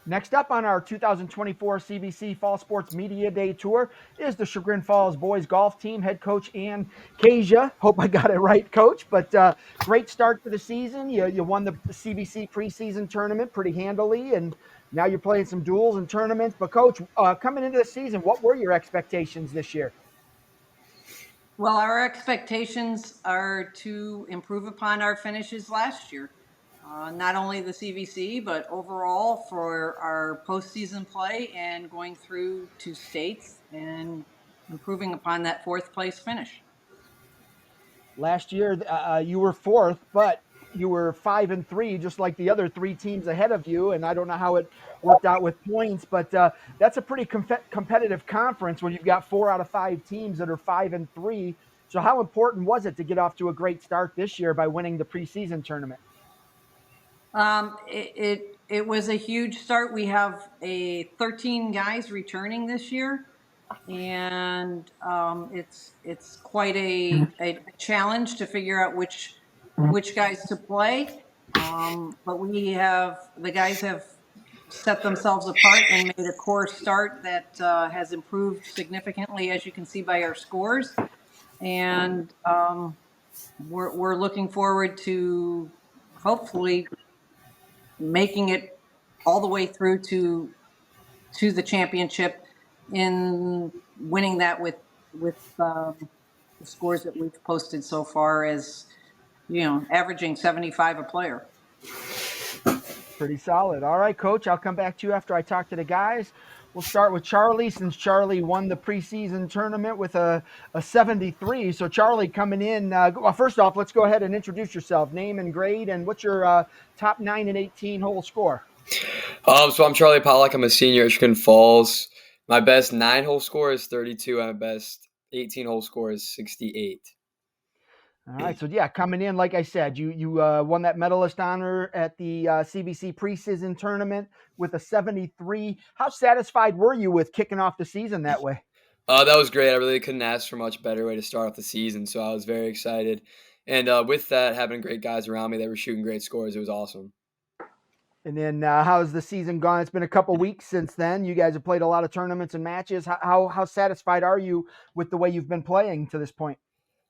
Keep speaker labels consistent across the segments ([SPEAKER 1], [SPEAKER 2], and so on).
[SPEAKER 1] Next up on our 2024 CVC Fall Sports Media Day Tour is the Chagrin Falls boys golf team head coach Ann Kasia. Hope I got it right, Coach. But great start to the season. You won the CVC preseason tournament pretty handily, and now you're playing some duels and tournaments. But Coach, coming into the season, what were your expectations this year?
[SPEAKER 2] Well, our expectations are to improve upon our finishes last year. Not only the CVC, but overall for our postseason play and going through to states and improving upon that fourth place finish.
[SPEAKER 1] Last year, you were fourth, but you were 5-3, just like the other three teams ahead of you. And I don't know how it worked out with points, but that's a pretty competitive conference when you've got 4 out of 5 teams that are 5-3. So, how important was it to get off to a great start this year by winning the preseason tournament?
[SPEAKER 2] It was a huge start. We have 13 guys returning this year, and it's quite a challenge to figure out which guys to play. But the guys have set themselves apart and made a core start that has improved significantly, as you can see by our scores. And we're looking forward to hopefully making it all the way through to the championship in winning that with the scores that we've posted so far, as averaging 75 a player.
[SPEAKER 1] Pretty solid. All right, Coach, I'll come back to you after I talk to the guys. We'll start with Charlie since Charlie won the preseason tournament with a 73. So, Charlie coming in. Well, first off, let's go ahead and introduce yourself, name and grade, and what's your top 9 and 18 hole score?
[SPEAKER 3] So I'm Charlie Pollock. I'm a senior at Chagrin Falls. My best 9-hole score is 32, and my best 18-hole score is 68.
[SPEAKER 1] All right, so yeah, coming in, like I said, you won that medalist honor at the CVC preseason tournament with a 73. How satisfied were you with kicking off the season that way?
[SPEAKER 3] That was great. I really couldn't ask for a much better way to start off the season, so I was very excited. And with that, having great guys around me that were shooting great scores, it was awesome.
[SPEAKER 1] And then how's the season gone? It's been a couple weeks since then. You guys have played a lot of tournaments and matches. How satisfied are you with the way you've been playing to this point?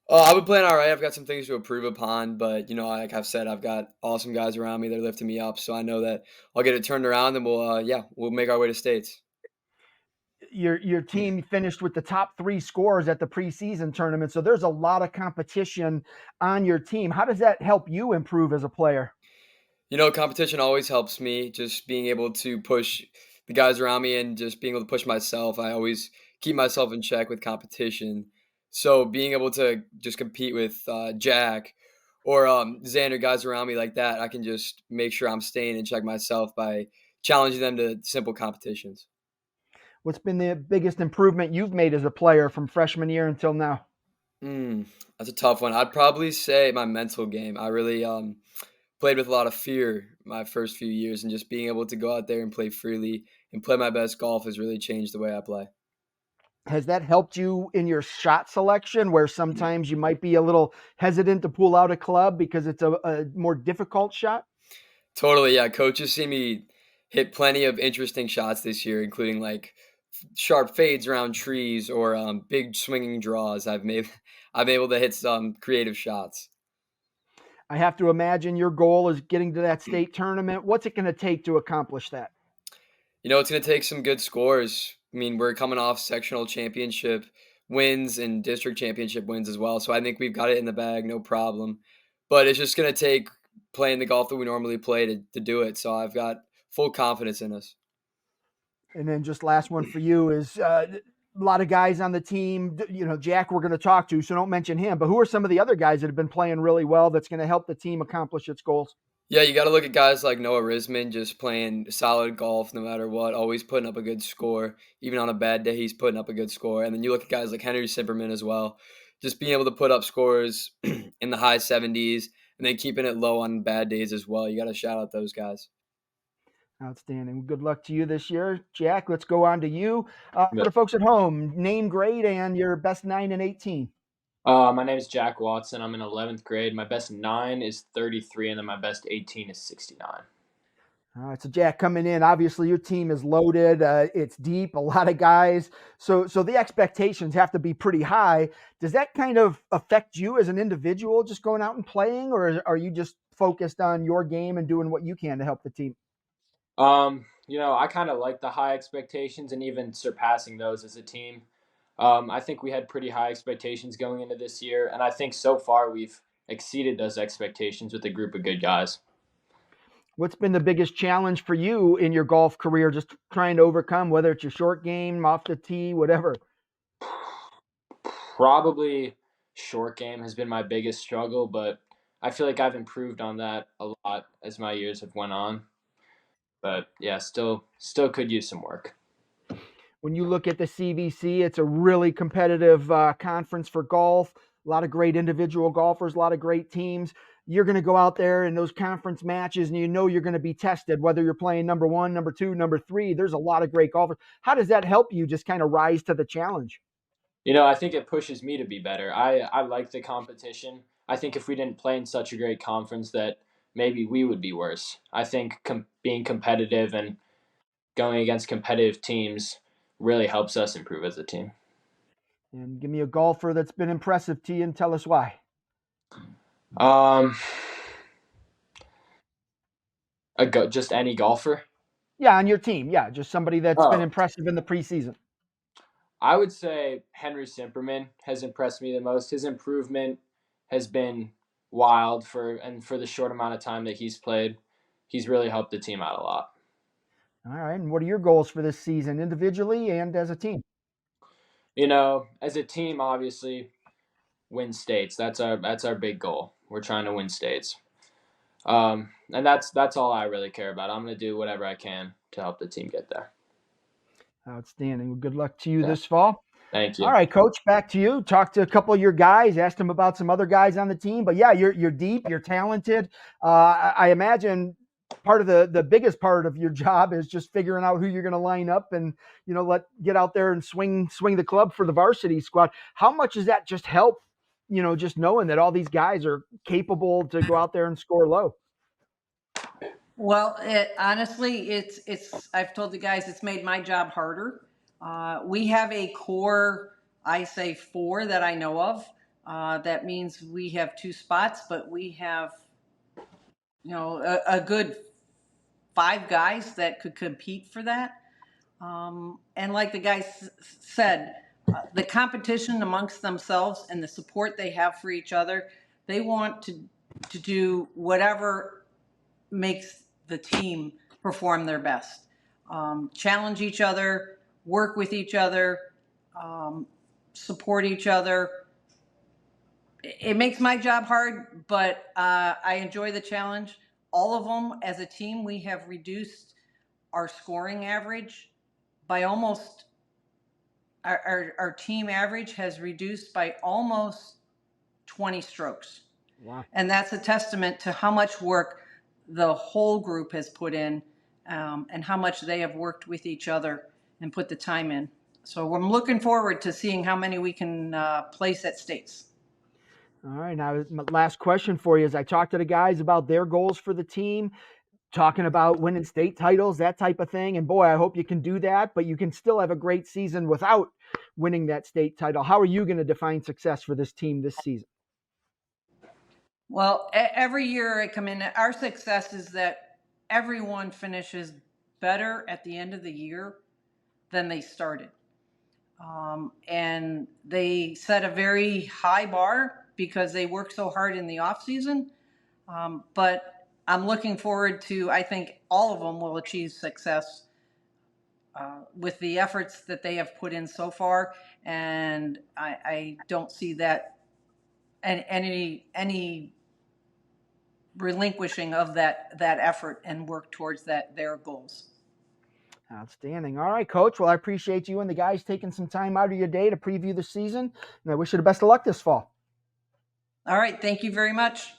[SPEAKER 3] I've been playing all right. I've got some things to improve upon, but like I've said, I've got awesome guys around me that are lifting me up. So I know that I'll get it turned around, and we'll make our way to states.
[SPEAKER 1] Your team finished with the top 3 scorers at the preseason tournament, so there's a lot of competition on your team. How does that help you improve as a player?
[SPEAKER 3] Competition always helps me. Just being able to push the guys around me and just being able to push myself. I always keep myself in check with competition. So being able to just compete with Jack or Xander, guys around me like that, I can just make sure I'm staying in check myself by challenging them to simple competitions.
[SPEAKER 1] What's been the biggest improvement you've made as a player from freshman year until now?
[SPEAKER 3] Mm, that's a tough one. I'd probably say my mental game. I really played with a lot of fear my first few years, and just being able to go out there and play freely and play my best golf has really changed the way I play.
[SPEAKER 1] Has that helped you in your shot selection where sometimes you might be a little hesitant to pull out a club because it's a more difficult shot?
[SPEAKER 3] Totally, yeah. Coaches see me hit plenty of interesting shots this year, including like sharp fades around trees or big swinging draws. I'm able to hit some creative shots.
[SPEAKER 1] I have to imagine your goal is getting to that state tournament. What's it going to take to accomplish that?
[SPEAKER 3] It's going to take some good scores. I mean, we're coming off sectional championship wins and district championship wins as well. So I think we've got it in the bag, no problem. But it's just going to take playing the golf that we normally play to do it. So I've got full confidence in us.
[SPEAKER 1] And then just last one for you is a lot of guys on the team. Jack, we're going to talk to, so don't mention him. But who are some of the other guys that have been playing really well that's going to help the team accomplish its goals?
[SPEAKER 3] Yeah, you got to look at guys like Noah Risman just playing solid golf no matter what, always putting up a good score. Even on a bad day, he's putting up a good score. And then you look at guys like Henry Simperman as well, just being able to put up scores in the high 70s and then keeping it low on bad days as well. You got to shout out those guys.
[SPEAKER 1] Outstanding. Good luck to you this year. Jack, let's go on to you. For the folks at home, name, grade, and your best 9 and 18.
[SPEAKER 4] My name is Jack Watson. I'm in 11th grade. My best 9 is 33, and then my best 18 is 69.
[SPEAKER 1] All right, so Jack, coming in, obviously your team is loaded. It's deep, a lot of guys. So the expectations have to be pretty high. Does that kind of affect you as an individual, just going out and playing, or are you just focused on your game and doing what you can to help the team?
[SPEAKER 4] I kind of like the high expectations and even surpassing those as a team. I think we had pretty high expectations going into this year, and I think so far we've exceeded those expectations with a group of good guys.
[SPEAKER 1] What's been the biggest challenge for you in your golf career, just trying to overcome, whether it's your short game, off the tee, whatever?
[SPEAKER 4] Probably short game has been my biggest struggle, but I feel like I've improved on that a lot as my years have went on. But yeah, still could use some work.
[SPEAKER 1] When you look at the CVC, it's a really competitive conference for golf. A lot of great individual golfers, a lot of great teams. You're going to go out there in those conference matches, and you know you're going to be tested, whether you're playing number one, number two, number three. There's a lot of great golfers. How does that help you just kind of rise to the challenge?
[SPEAKER 4] I think it pushes me to be better. I like the competition. I think if we didn't play in such a great conference, that maybe we would be worse. I think being competitive and going against competitive teams really helps us improve as a team.
[SPEAKER 1] And give me a golfer that's been impressive to you and tell us why.
[SPEAKER 4] Um, just any golfer.
[SPEAKER 1] Yeah, on your team. Yeah, just somebody that's been
[SPEAKER 4] Oh,
[SPEAKER 1] impressive in the preseason.
[SPEAKER 4] I would say Henry Simperman has impressed me the most. His improvement has been wild for the short amount of time that he's played. He's really helped the team out a lot.
[SPEAKER 1] All right. And what are your goals for this season, individually and as a team?
[SPEAKER 4] As a team, obviously, win states. That's our big goal. We're trying to win states. And that's all I really care about. I'm going to do whatever I can to help the team get there.
[SPEAKER 1] Outstanding. Well, good luck to you
[SPEAKER 4] Yeah.
[SPEAKER 1] this fall.
[SPEAKER 4] Thank
[SPEAKER 1] All
[SPEAKER 4] you.
[SPEAKER 1] right, Coach, back to you. Talk to a couple of your guys, asked them about some other guys on the team. But yeah, you're deep, you're talented. I imagine part of the biggest part of your job is just figuring out who you're going to line up and get out there and swing the club for the varsity squad. How much does that just help? Just knowing that all these guys are capable to go out there and score low.
[SPEAKER 2] Well, honestly, I've told the guys it's made my job harder. We have a core, I say four that I know of. That means we have two spots, but we have, a good five guys that could compete for that. And like the guys said, the competition amongst themselves and the support they have for each other, they want to do whatever makes the team perform their best. Challenge each other, work with each other, support each other. It makes my job hard, but I enjoy the challenge. All of them, as a team, we have reduced our scoring average by almost, our team average has reduced by almost 20 strokes.
[SPEAKER 1] Wow.
[SPEAKER 2] And that's a testament to how much work the whole group has put in, and how much they have worked with each other and put the time in. So I'm looking forward to seeing how many we can place at states.
[SPEAKER 1] All right. Now, my last question for you is I talked to the guys about their goals for the team, talking about winning state titles, that type of thing. And boy, I hope you can do that, but you can still have a great season without winning that state title. How are you going to define success for this team this season?
[SPEAKER 2] Well, every year I come in, our success is that everyone finishes better at the end of the year than they started. And they set a very high bar because they work so hard in the off season. But I'm looking forward to, I think all of them will achieve success with the efforts that they have put in so far. And I don't see that any relinquishing of that effort and work towards their goals.
[SPEAKER 1] Outstanding. All right, Coach. Well, I appreciate you and the guys taking some time out of your day to preview the season, and I wish you the best of luck this fall.
[SPEAKER 2] All right. Thank you very much.